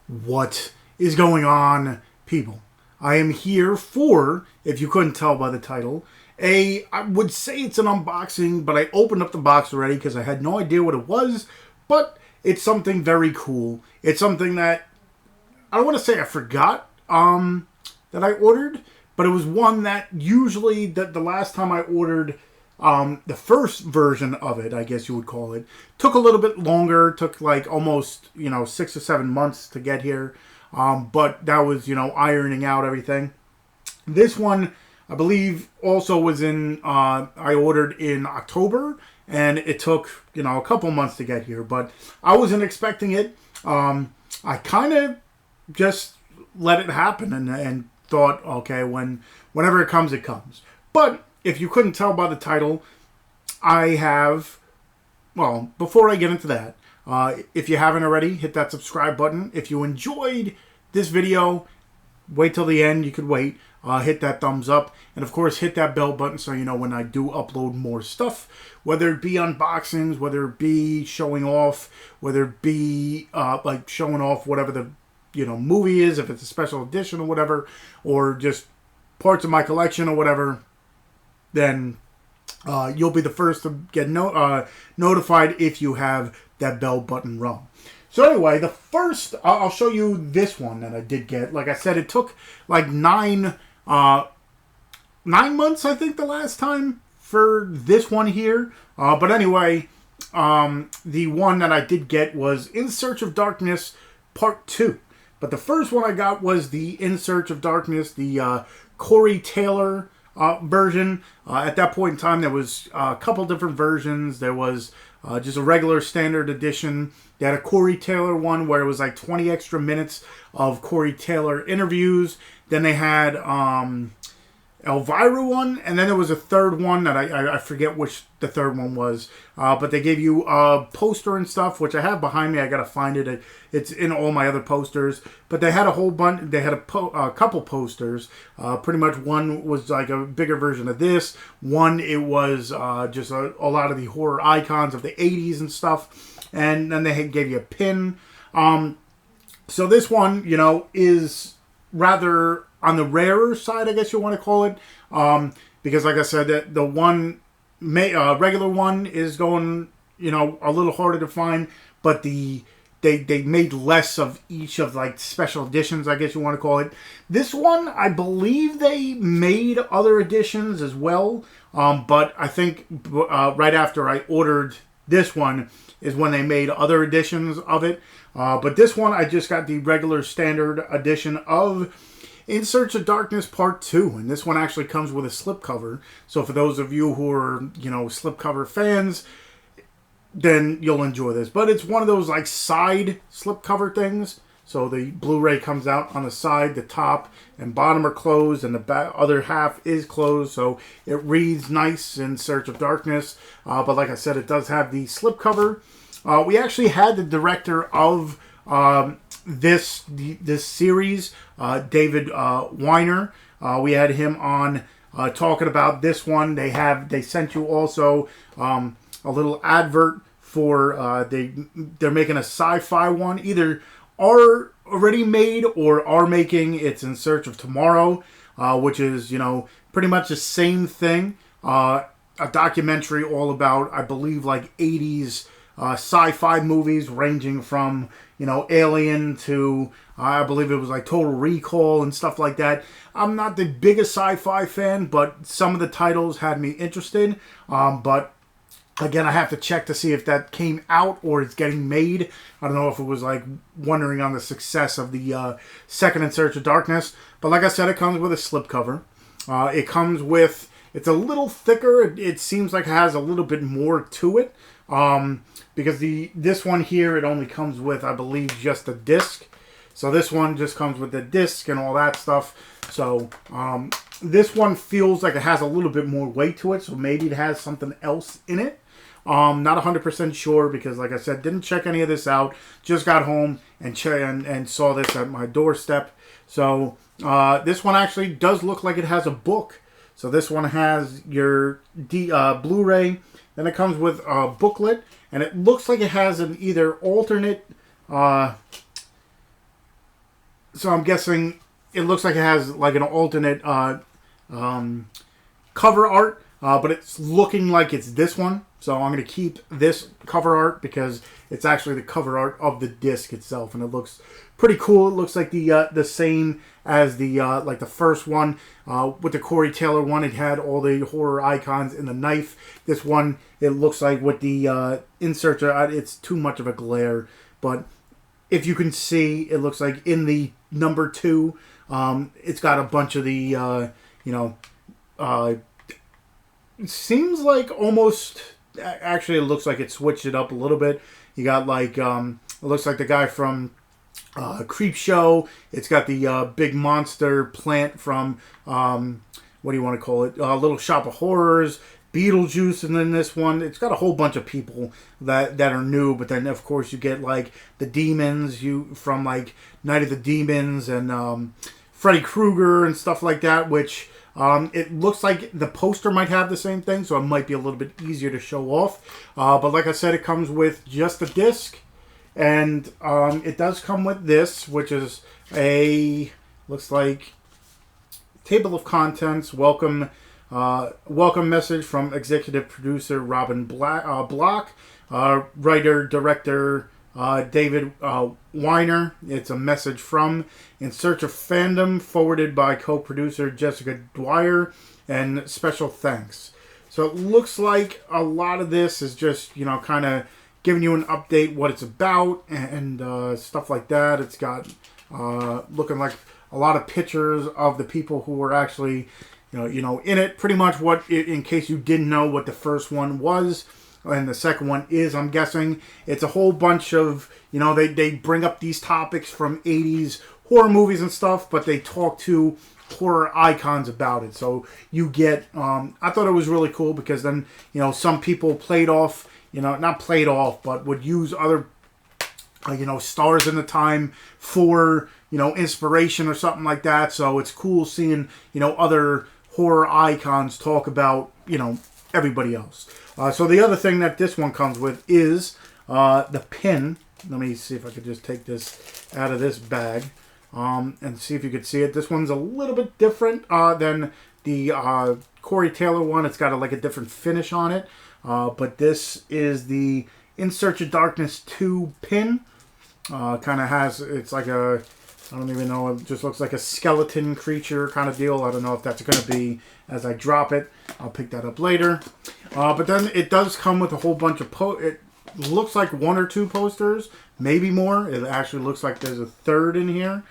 What is going on, people? I am here for, if you couldn't tell by the title, I would say it's an unboxing, but I opened up the box already because I had no idea what it was, but it's something very cool. It's something that, I don't want to say I forgot that I ordered, but it was one that usually, the last time I ordered the first version of it, I guess you would call it, took a little bit longer, took like almost, 6 or 7 months to get here. But that was, ironing out everything. This one, I believe, also was I ordered in October, and it took, a couple months to get here. But I wasn't expecting it. I kind of just let it happen and thought, okay, whenever it comes, it comes. But if you couldn't tell by the title, I have, well, before I get into that, if you haven't already, hit that subscribe button. If you enjoyed this video, wait till the end. You could wait. Hit that thumbs up. And, of course, hit that bell button so you know when I do upload more stuff. Whether it be unboxings, whether it be showing off, whether it be like showing off whatever the movie is, if it's a special edition or whatever, or just parts of my collection or whatever, then you'll be the first to get notified if you have that bell button rung. So anyway, the first, I'll show you this one that I did get. Like I said, it took like 9 months, I think, the last time for this one here. But anyway, the one that I did get was In Search of Darkness Part 2. But the first one I got was the In Search of Darkness, the Corey Taylor version. At that point in time, there was a couple different versions. There was just a regular standard edition. They had a Corey Taylor one where it was like 20 extra minutes of Corey Taylor interviews. Then they had Elvira one, and then there was a third one that I forget which the third one was. But they gave you a poster and stuff, which I have behind me. I gotta find it. It's in all my other posters. But they had a whole bunch. They had a couple posters. Pretty much one was like a bigger version of this. One, it was just a lot of the horror icons of the 80s and stuff. And then they gave you a pin. So this one, is rather on the rarer side, I guess you want to call it, because like I said, the one regular one is going, a little harder to find, but they made less of each of like special editions, I guess you want to call it. This one, I believe they made other editions as well, but I think right after I ordered this one is when they made other editions of it. But this one, I just got the regular standard edition of In Search of Darkness Part 2. And this one actually comes with a slipcover. So for those of you who are, slipcover fans, then you'll enjoy this. But it's one of those like side slipcover things. So the Blu-ray comes out on the side, the top and bottom are closed, and the other half is closed. So it reads nice, In Search of Darkness. But like I said, it does have the slipcover. We actually had the director of this series, David Weiner. We had him on talking about this one. They sent you also a little advert for they're making a sci-fi one, either are already made or are making. It's In Search of Tomorrow, which is pretty much the same thing. A documentary all about, I believe, like 80s sci-fi movies, ranging from Alien to I believe it was like Total Recall and stuff like that. I'm not the biggest sci-fi fan, but some of the titles had me interested. But again, I have to check to see if that came out or it's getting made. I don't know if it was like wondering on the success of the second In Search of Darkness. But like I said, it comes with a slipcover. It comes with, it's a little thicker. It seems like it has a little bit more to it. Because this one here, it only comes with, I believe, just a disc. So this one just comes with the disc and all that stuff. So this one feels like it has a little bit more weight to it. So maybe it has something else in it. Not 100% sure because, like I said, didn't check any of this out. Just got home and saw this at my doorstep. So this one actually does look like it has a book. So this one has your Blu-ray. Then it comes with a booklet. And it looks like it has an either alternate So I'm guessing it looks like it has like an alternate cover art, but it's looking like it's this one. So I'm going to keep this cover art because it's actually the cover art of the disc itself, and it looks pretty cool. It looks like the same as the like the first one with the Corey Taylor one. It had all the horror icons in the knife. This one, it looks like with the insert, it's too much of a glare, but if you can see, it looks like in the number 2, it's got a bunch of the it seems like almost. Actually, it looks like it switched it up a little bit. You got like it looks like the guy from Creep Show. It's got the big monster plant from what do you want to call it? Little Shop of Horrors. Beetlejuice, and then this one, it's got a whole bunch of people that are new. But then, of course, you get like the demons from like Night of the Demons and Freddy Krueger and stuff like that, which. It looks like the poster might have the same thing, so it might be a little bit easier to show off. But like I said, it comes with just a disc, and it does come with this, which is looks like table of contents. Welcome message from executive producer Robin Block, writer director. David Weiner. It's a message from In Search of Fandom, forwarded by co-producer Jessica Dwyer, and special thanks. So it looks like a lot of this is just, kind of giving you an update what it's about and stuff like that. It's got looking like a lot of pictures of the people who were actually, in it. Pretty much in case you didn't know what the first one was. And the second one is, I'm guessing, it's a whole bunch of, they bring up these topics from 80s horror movies and stuff, but they talk to horror icons about it. So you get, I thought it was really cool because then, some people played off, not played off, but would use other, stars in the time for, inspiration or something like that. So it's cool seeing, other horror icons talk about, everybody else. So the other thing that this one comes with is the pin. Let me see if I could just take this out of this bag and see if you could see it. This one's a little bit different than the Corey Taylor one. It's got a different finish on it. But this is the In Search of Darkness 2 pin. Kind of has, it's like I don't even know, it just looks like a skeleton creature kind of deal. I don't know if that's going to be as I drop it. I'll pick that up later. But then it does come with a whole bunch of it looks like 1 or 2 posters, maybe more. It actually looks like there's a third in here.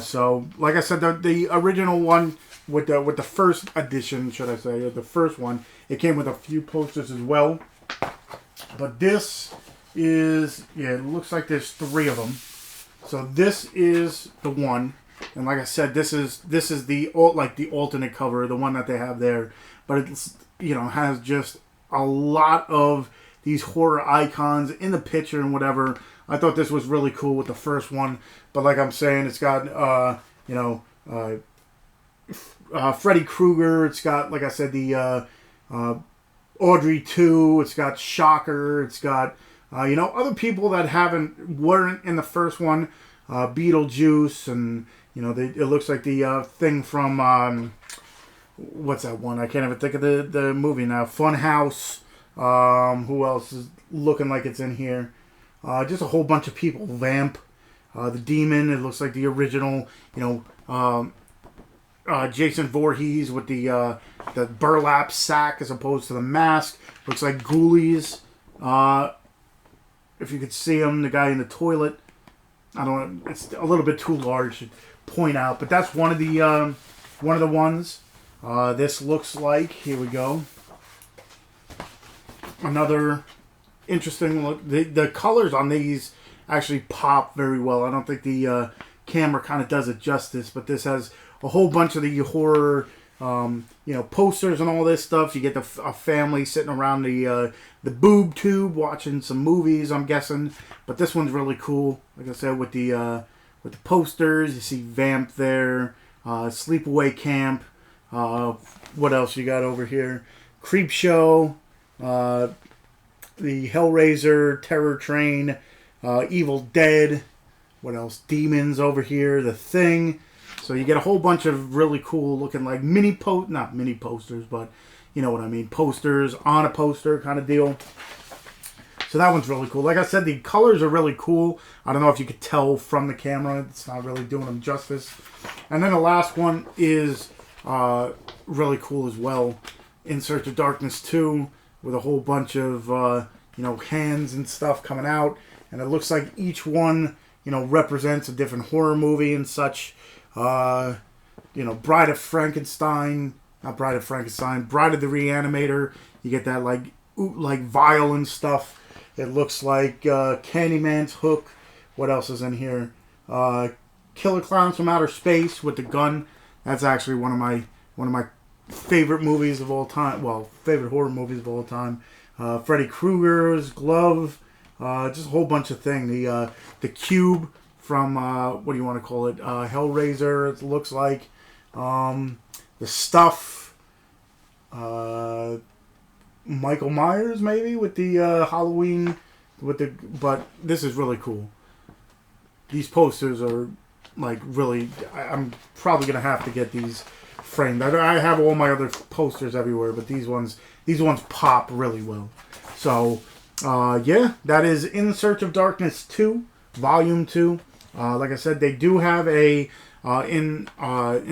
So, like I said, the original one with the first edition, should I say, the first one, it came with a few posters as well. But this is, it looks like there's 3 of them. So this is the one, and like I said, this is the alternate cover, the one that they have there. But it's has just a lot of these horror icons in the picture and whatever. I thought this was really cool with the first one, but like I'm saying, it's got Freddy Krueger. It's got, like I said, the Audrey 2. It's got Shocker. It's got other people that weren't in the first one, Beetlejuice, and it looks like the thing from what's that one? I can't even think of the movie now. Funhouse. Who else is looking like it's in here? Just a whole bunch of people. Vamp, the Demon. It looks like the original. Jason Voorhees with the burlap sack as opposed to the mask. Looks like Ghoulies. If you could see him, the guy in the toilet. I don't know. It's a little bit too large to point out, but that's one of the ones. This looks like, here we go, another interesting look. The colors on these actually pop very well. I don't think the camera kind of does it justice, but this has a whole bunch of the horror posters and all this stuff. You get a family sitting around the boob tube watching some movies, I'm guessing. But this one's really cool. Like I said, with the posters, you see Vamp there, Sleepaway Camp. What else you got over here? Creep Show, the Hellraiser, Terror Train, Evil Dead. What else? Demons over here. The Thing. So you get a whole bunch of really cool looking like not mini posters, but you know what I mean. Posters on a poster kind of deal. So that one's really cool. Like I said, the colors are really cool. I don't know if you could tell from the camera. It's not really doing them justice. And then the last one is really cool as well. In Search of Darkness 2 with a whole bunch of, hands and stuff coming out. And it looks like each one, represents a different horror movie and such. Bride of Frankenstein. Not Bride of Frankenstein. Bride of the Reanimator. You get that, like vial and stuff. It looks like Candyman's Hook. What else is in here? Killer Clowns from Outer Space with the gun. That's actually one of my favorite movies of all time. Well, favorite horror movies of all time. Freddy Krueger's glove. Just a whole bunch of things. The cube from what do you want to call it? Hellraiser. It looks like the stuff. Michael Myers maybe with the Halloween but this is really cool. These posters are really. I'm probably gonna have to get these framed. I have all my other posters everywhere, but these ones pop really well. So that is In Search of Darkness 2, Volume 2. Like I said, they do have a In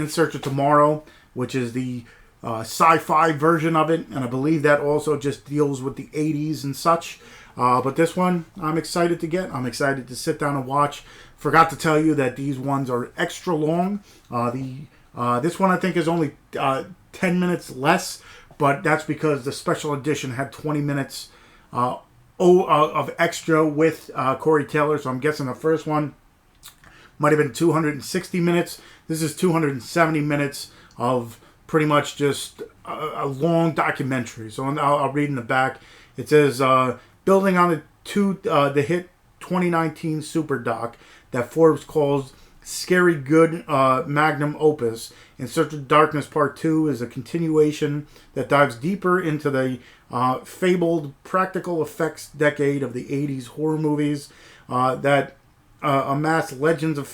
Search of Tomorrow, which is the sci-fi version of it, and I believe that also just deals with the 80s and such. But this one, I'm excited to get. I'm excited to sit down and watch. Forgot to tell you that these ones are extra long. This one I think is only 10 minutes less, but that's because the special edition had 20 minutes of extra with Corey Taylor. So I'm guessing the first one might have been 260 minutes. This is 270 minutes of pretty much just a long documentary. So I'll read in the back. It says, building on the hit 2019 super doc that Forbes calls Scary Good Magnum Opus, In Search of Darkness Part 2 is a continuation that dives deeper into the fabled practical effects decade of the 80s horror movies that amassed legions of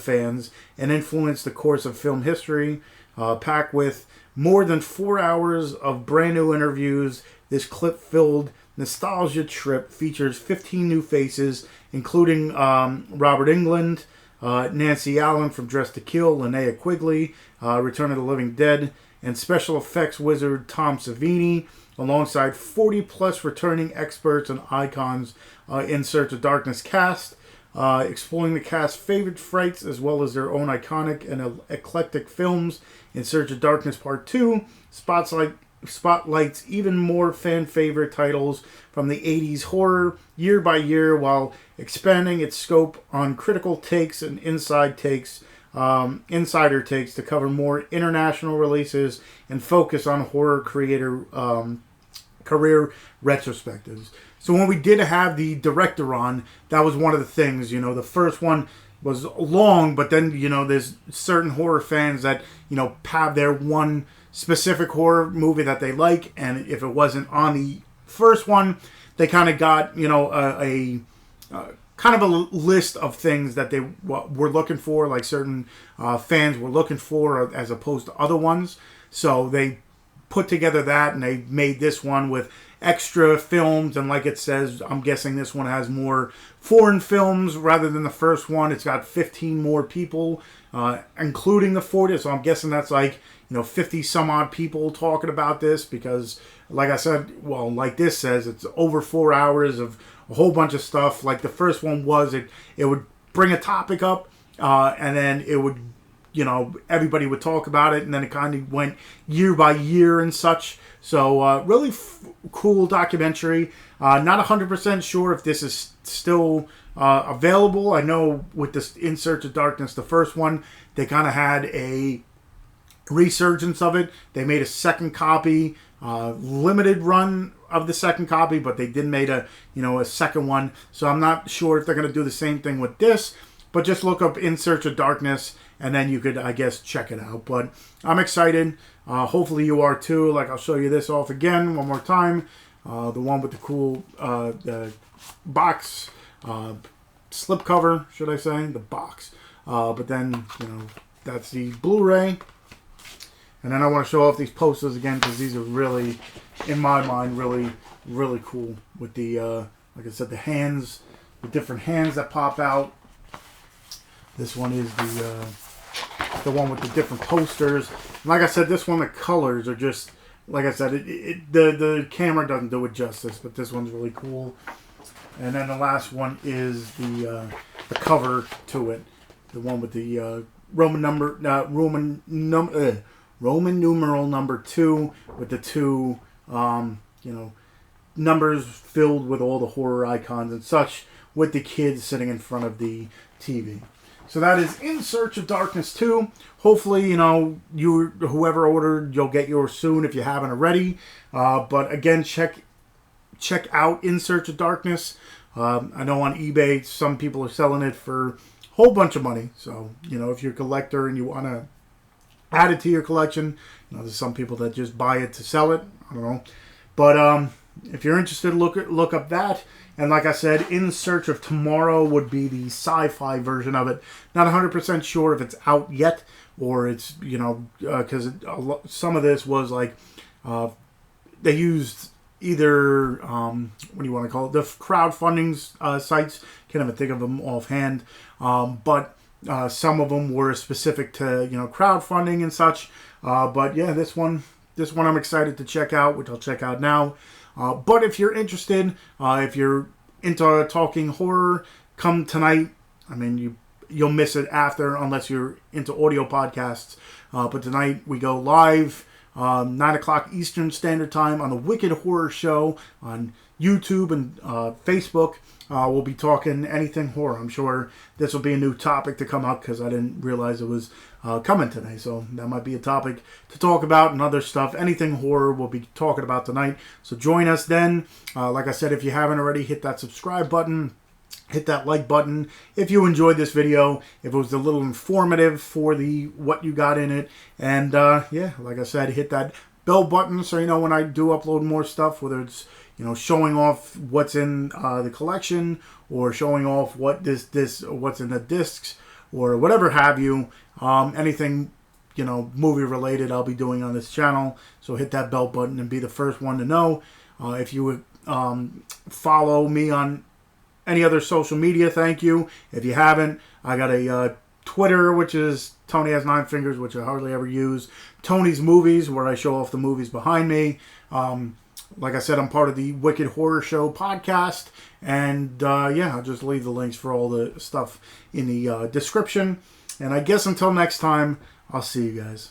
fans and influenced the course of film history. Packed with more than 4 hours of brand new interviews, this clip-filled nostalgia trip features 15 new faces, including Robert Englund, Nancy Allen from Dressed to Kill, Linnea Quigley, Return of the Living Dead, and special effects wizard Tom Savini, alongside 40-plus returning experts and icons in Search of Darkness cast. Exploring the cast's favorite frights as well as their own iconic and eclectic films. In Search of Darkness Part 2 spotlights even more fan-favorite titles from the 80s horror year by year while expanding its scope on critical takes and insider takes to cover more international releases and focus on horror creator career retrospectives. So when we did have the director on, that was one of the things, the first one was long, but then, there's certain horror fans that, have their one specific horror movie that they like, and if it wasn't on the first one, they kind of got, a kind of a list of things that they were looking for, like certain fans were looking for as opposed to other ones. So they put together that, and they made this one with extra films, and like it says, I'm guessing this one has more foreign films rather than the first one. It's got 15 more people, including the 40, so I'm guessing that's 50 some odd people talking about this, because like I said, well, like this says, it's over 4 hours of a whole bunch of stuff. Like the first one was, it would bring a topic up, and then it would, everybody would talk about it, and then it kind of went year by year and such. So really cool documentary. Not 100% sure if this is still available. I know with this In Search of Darkness, the first one, they kind of had a resurgence of it. They made a second copy, limited run of the second copy, but they did make a second one. So I'm not sure if they're going to do the same thing with this, but just look up In Search of Darkness, and then you could, I guess, check it out. But I'm excited. Hopefully you are too. Like, I'll show you this off again one more time. The one with the cool the box slipcover, should I say, the box. But then, that's the Blu-ray. And then I want to show off these posters again because these are really, in my mind, really, really cool. With the, like I said, the hands, the different hands that pop out. This one is the one with the different posters. And like I said, this one, the colors are just, like I said, the camera doesn't do it justice, but this one's really cool. And then the last one is the cover to it, the one with the Roman numeral number 2 with the 2 numbers filled with all the horror icons and such, with the kids sitting in front of the TV. So that is In Search of Darkness 2. Hopefully, whoever ordered, you'll get yours soon if you haven't already. But again, check out In Search of Darkness. I know on eBay, some people are selling it for a whole bunch of money. So, if you're a collector and you want to add it to your collection, there's some people that just buy it to sell it. I don't know. But if you're interested, look up that. And like I said, In Search of Tomorrow would be the sci-fi version of it. Not 100% sure if it's out yet, or it's, because some of this was like, they used either, what do you want to call it, the crowdfunding sites. Can't even think of them offhand. But some of them were specific to, crowdfunding and such. But yeah, this one I'm excited to check out, which I'll check out now. But if you're interested, if you're into talking horror, come tonight. I mean, you'll miss it after unless you're into audio podcasts. But tonight we go live, 9 o'clock Eastern Standard Time on the Wicked Horror Show on YouTube and Facebook. We'll be talking anything horror. I'm sure this will be a new topic to come up because I didn't realize it was coming today. So that might be a topic to talk about and other stuff. Anything horror we'll be talking about tonight. So join us then. Like I said, if you haven't already, hit that subscribe button. Hit that like button if you enjoyed this video, if it was a little informative for what you got in it. And yeah, like I said, hit that bell button so you know when I do upload more stuff, whether it's showing off what's in the collection or showing off what's in the discs or whatever have you. Anything movie related I'll be doing on this channel. So hit that bell button and be the first one to know. If you would follow me on any other social media, thank you. If you haven't, I got a Twitter, which is Tony Has 9 Fingers, which I hardly ever use. Tony's Movies, where I show off the movies behind me. Like I said, I'm part of the Wicked Horror Show podcast. And yeah, I'll just leave the links for all the stuff in the description. And I guess until next time, I'll see you guys.